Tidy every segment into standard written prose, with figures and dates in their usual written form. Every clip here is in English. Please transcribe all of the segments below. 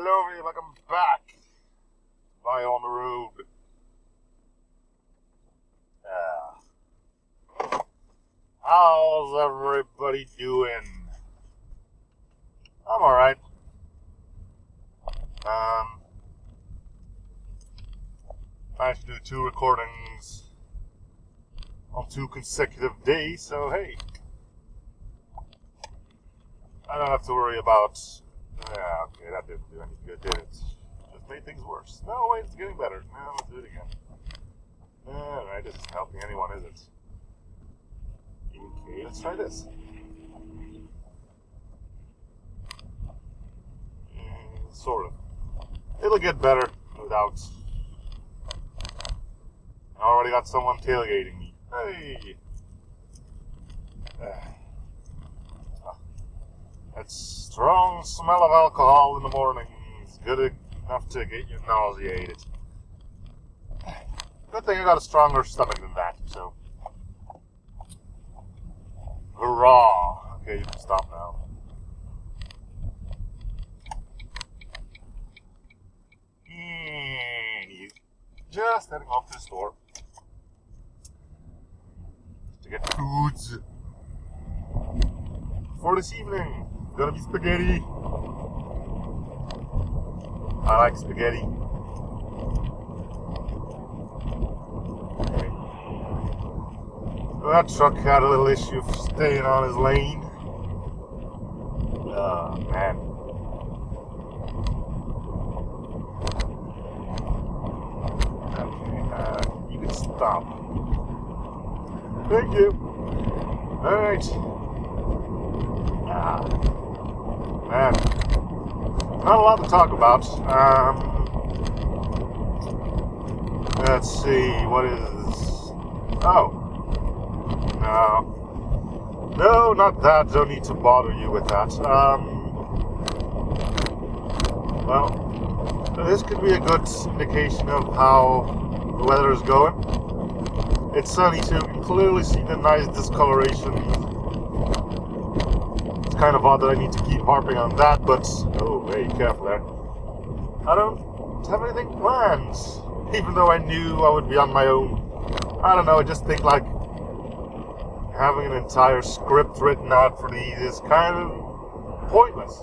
Hello, everybody, welcome back. Bye on the road. How's everybody doing? I'm alright. Managed to do 2 recordings on 2 consecutive days, so hey. I don't have to worry about... Yeah, okay, that didn't do any good, did it? Just made things worse. No, wait, it's getting better. Now let's do it again. Alright, this isn't helping anyone, is it? Okay, let's try this. Sort of. It'll get better, no doubt. I already got someone tailgating me. Hey! That strong smell of alcohol in the morning is good enough to get you nauseated. Good thing I got a stronger stomach than that, so... Hurrah! Okay, you can stop now. And you just heading off to the store to get foods for this evening. Gonna be spaghetti. I like spaghetti. Okay. That truck had a little issue of staying on his lane. Oh, man. Okay, you can stop. Thank you. Alright. Man. Not a lot to talk about. Let's see, what is... Oh. No, not that. Don't need to bother you with that. Well, this could be a good indication of how the weather is going. It's sunny too. You can clearly see the nice discoloration. It's kind of odd that I need to keep harping on that, but... Oh, hey, careful there. I don't have anything planned. Even though I knew I would be on my own. I don't know, I just think like... having an entire script written out for these is kind of pointless.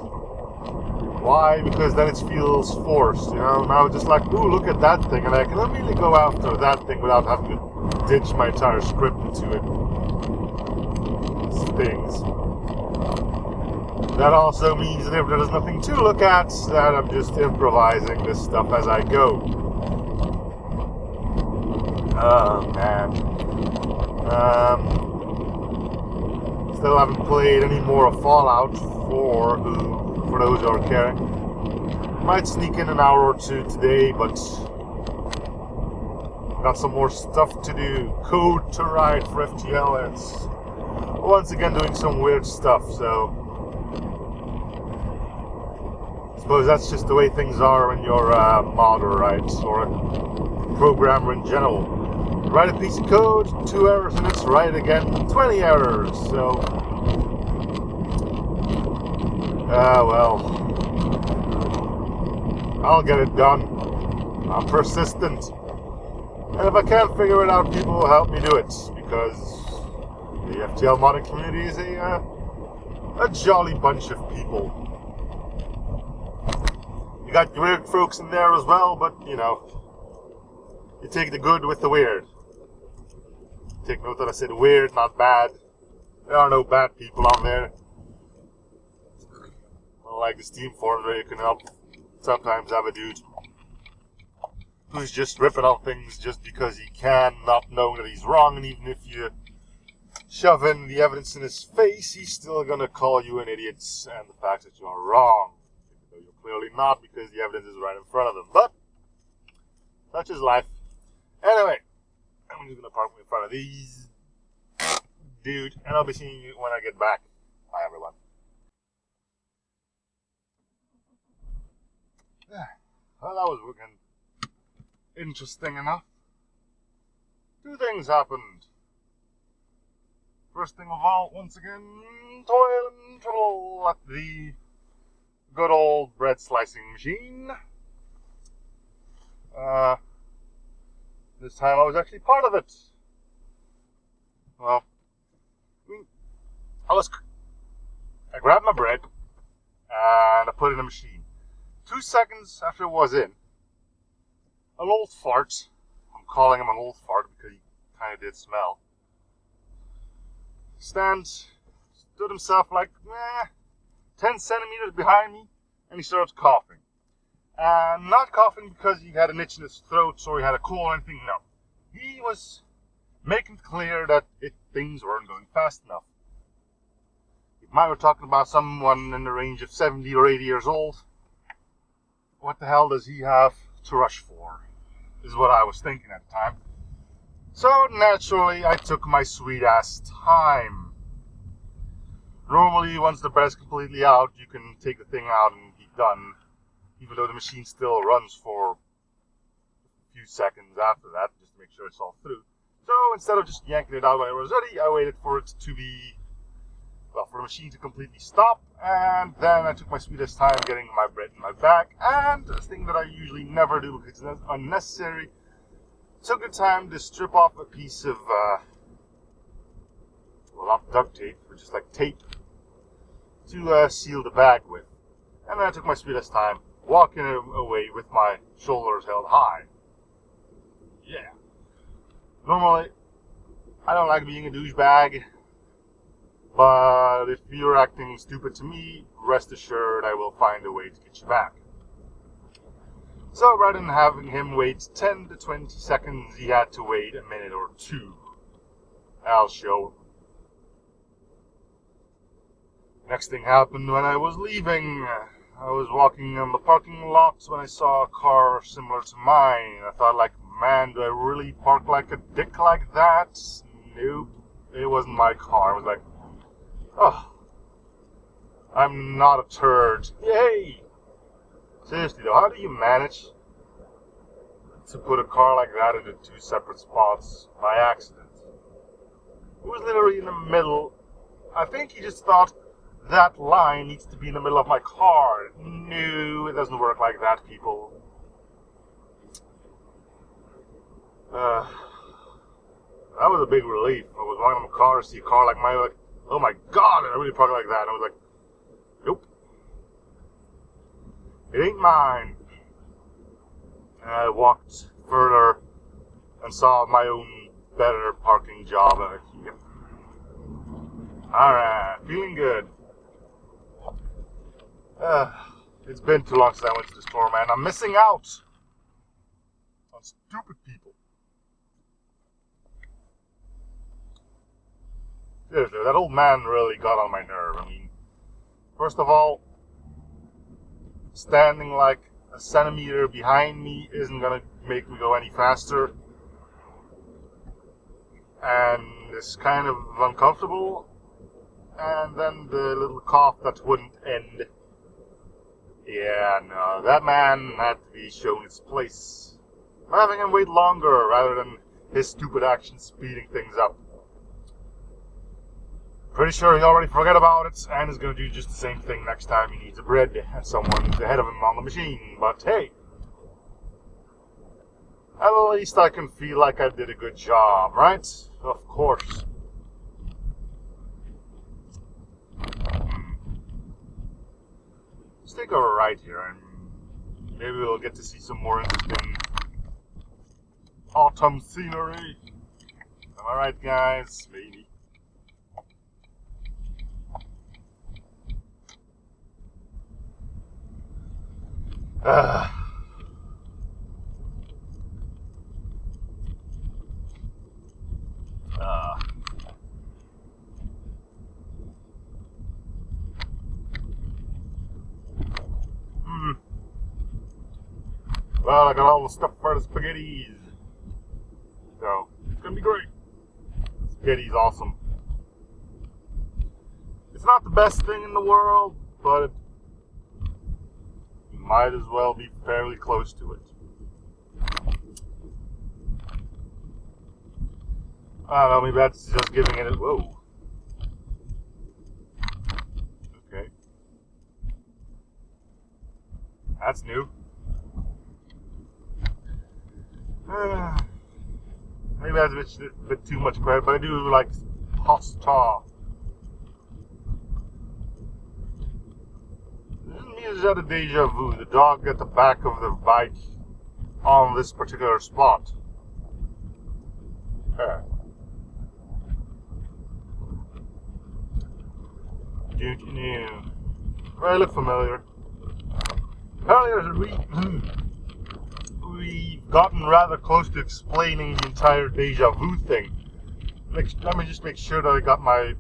Why? Because then it feels forced, you know? Now it's just like, ooh, look at that thing, and I can immediately go after that thing without having to ditch my entire script into it. Things. That also means that if there's nothing to look at, that I'm just improvising this stuff as I go. Oh, man. Still haven't played any more of Fallout 4, for those who are caring. Might sneak in an hour or 2 today, but got some more stuff to do. Code to write for FTL, and it's once again doing some weird stuff, so... I suppose that's just the way things are when you're a modder, right? Or a programmer in general. Write a piece of code, 2 errors, and it's right again, 20 errors, so... well... I'll get it done. I'm persistent. And if I can't figure it out, people will help me do it, because the FTL modding community is a jolly bunch of people. You got weird folks in there as well, but, you know, you take the good with the weird. Take note that I said weird, not bad. There are no bad people on there. Unlike the Steam forums where you can help sometimes have a dude who's just ripping on things just because he can, not knowing that he's wrong, and even if you shove in the evidence in his face, he's still gonna call you an idiot and the fact that you're wrong. Even though you're clearly not, because the evidence is right in front of him. But such is life. Anyway, I'm just gonna park in front of these dude, and I'll be seeing you when I get back. Bye, everyone. Well, that was looking interesting enough. 2 things happened. First thing of all, once again, toil and trouble at the good old bread slicing machine. This time I was actually part of it. Well, I grabbed my bread and I put it in the machine. 2 seconds after it was in, an old fart, I'm calling him an old fart because he kind of did smell, stood himself like 10 centimeters behind me, and he started coughing. And not coughing because he had an itch in his throat or he had a cold or anything, no. He was making it clear that things weren't going fast enough. If I were talking about someone in the range of 70 or 80 years old, what the hell does he have to rush for? Is what I was thinking at the time. So naturally, I took my sweet ass time. Normally, once the bread is completely out, you can take the thing out and be done, even though the machine still runs for a few seconds after that, just to make sure it's all through. So instead of just yanking it out when it was ready, I waited for it to be, for the machine to completely stop, and then I took my sweetest time getting my bread in my bag, and a thing that I usually never do because it's unnecessary, took the time to strip off a piece of, not duct tape, but just like tape, to seal the bag with. And then I took my sweetest time walking away with my shoulders held high. Yeah. Normally, I don't like being a douchebag, but if you're acting stupid to me, rest assured I will find a way to get you back. So rather than having him wait 10 to 20 seconds, he had to wait a minute or two. I'll show him. Next thing happened when I was leaving. I was walking in the parking lot when I saw a car similar to mine. I thought, like, man, do I really park like a dick like that? Nope. It wasn't my car. I was like, oh, I'm not a turd. Yay! Seriously though, how do you manage to put a car like that into two separate spots by accident? It was literally in the middle. I think he just thought, that line needs to be in the middle of my car. No, it doesn't work like that, people. That was a big relief. I was walking in my car to see a car like mine, like, oh my god, I really park like that. And I was like, nope. It ain't mine. And I walked further and saw my own better parking job. And I, yep. Alright, feeling good. It's been too long since I went to the store, man. I'm missing out on stupid people. Seriously, that old man really got on my nerve. I mean, first of all, standing like a centimeter behind me isn't gonna make me go any faster. And it's kind of uncomfortable. And then the little cough that wouldn't end. Yeah, no, that man had to be shown his place. I'm having him wait longer rather than his stupid actions speeding things up. Pretty sure he already forgot about it and is going to do just the same thing next time he needs a bread and someone's ahead of him on the machine. But hey, at least I can feel like I did a good job, right? Of course. Let's take a right here and maybe we'll get to see some more interesting autumn scenery. Am I right, guys? Maybe. Well, I got all the stuff for the spaghettis. So, it's gonna be great. Spaghetti's awesome. It's not the best thing in the world, but it might as well be fairly close to it. I don't know, maybe that's just giving it a... Whoa. Okay. That's new. Maybe that's a bit too much credit, but I do like pasta. This is out of deja vu. The dog at the back of the bike on this particular spot. Well, I look familiar. Apparently we've gotten rather close to explaining the entire deja vu thing. Let me just make sure that I got my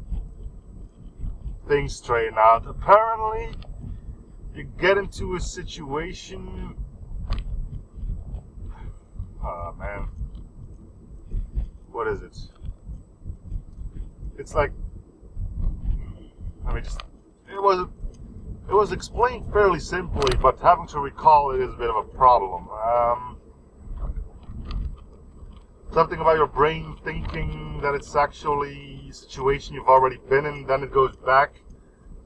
things straightened out. Apparently, you get into a situation... Oh, man. What is it? It's like... It was explained fairly simply, but having to recall it is a bit of a problem. Something about your brain thinking that it's actually a situation you've already been in, then it goes back,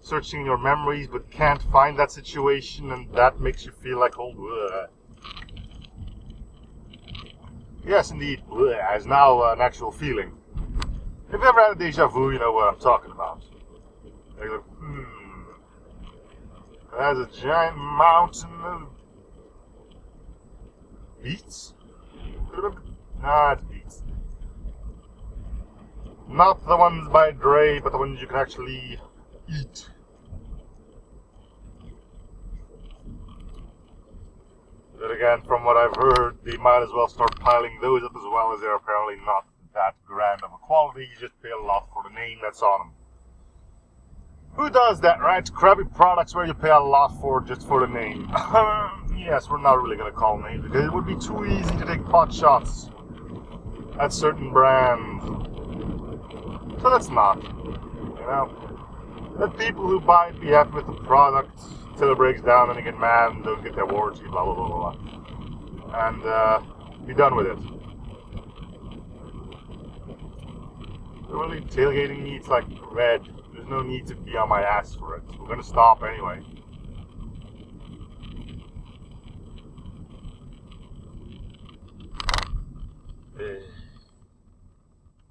searching your memories, but can't find that situation, and that makes you feel like, oh, bleh. Yes, indeed, bleh is now an actual feeling. If you've ever had a deja vu, you know what I'm talking about. You're like, there's a giant mountain of beets? Nah, it's beets. Not the ones by Dre, but the ones you can actually eat. But again, from what I've heard, they might as well start piling those up as well, as they're apparently not that grand of a quality. You just pay a lot for the name that's on them. Who does that, right? Crappy products where you pay a lot for just for the name. Yes, we're not really going to call names because it would be too easy to take pot shots at certain brands. So let's not. You know? Let people who buy it be happy with the product until it breaks down and they get mad and don't get their warranty, blah, blah, blah, blah. And be done with it. Really, tailgating needs like red. There's no need to be on my ass for it. We're gonna stop anyway.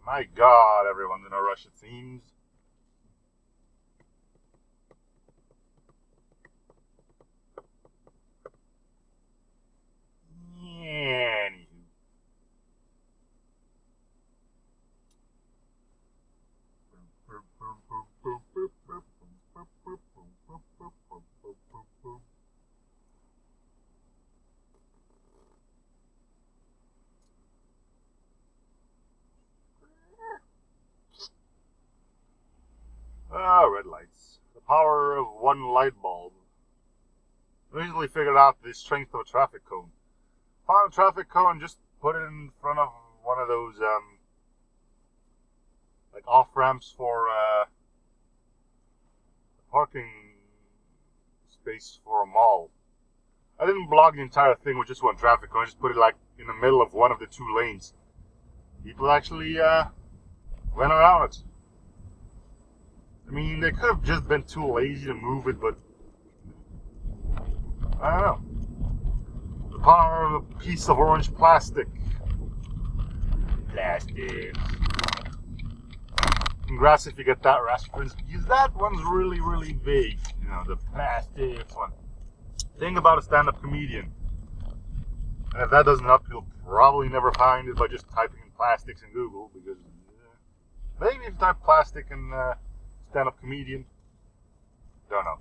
My God, everyone's in a rush, it seems. Anywho. Red lights. The power of one light bulb. I recently figured out the strength of a traffic cone. Found a traffic cone, just put it in front of one of those, like off-ramps for, parking space for a mall. I didn't block the entire thing with just one traffic cone, I just put it like in the middle of one of the two lanes. People actually, went around it. I mean, they could have just been too lazy to move it, but I don't know. The power of a piece of orange plastic. Plastic. Congrats if you get that reference, because that one's really, really big. You know, the plastic one. Think about a stand-up comedian. And if that doesn't help, you'll probably never find it by just typing in plastics in Google, because maybe if you type plastic and stand-up comedian, don't know.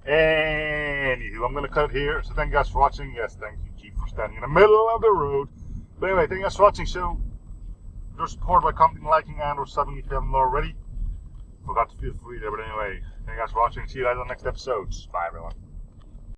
Anywho, I'm going to cut it here. So thank you guys for watching. Yes, thank you, Jeep, for standing in the middle of the road. But anyway, thank you guys for watching. Show your support by commenting, liking, and or subbing if you haven't already. Forgot to feel free there, but anyway, thank you guys for watching. See you guys on the next episode. Bye, everyone.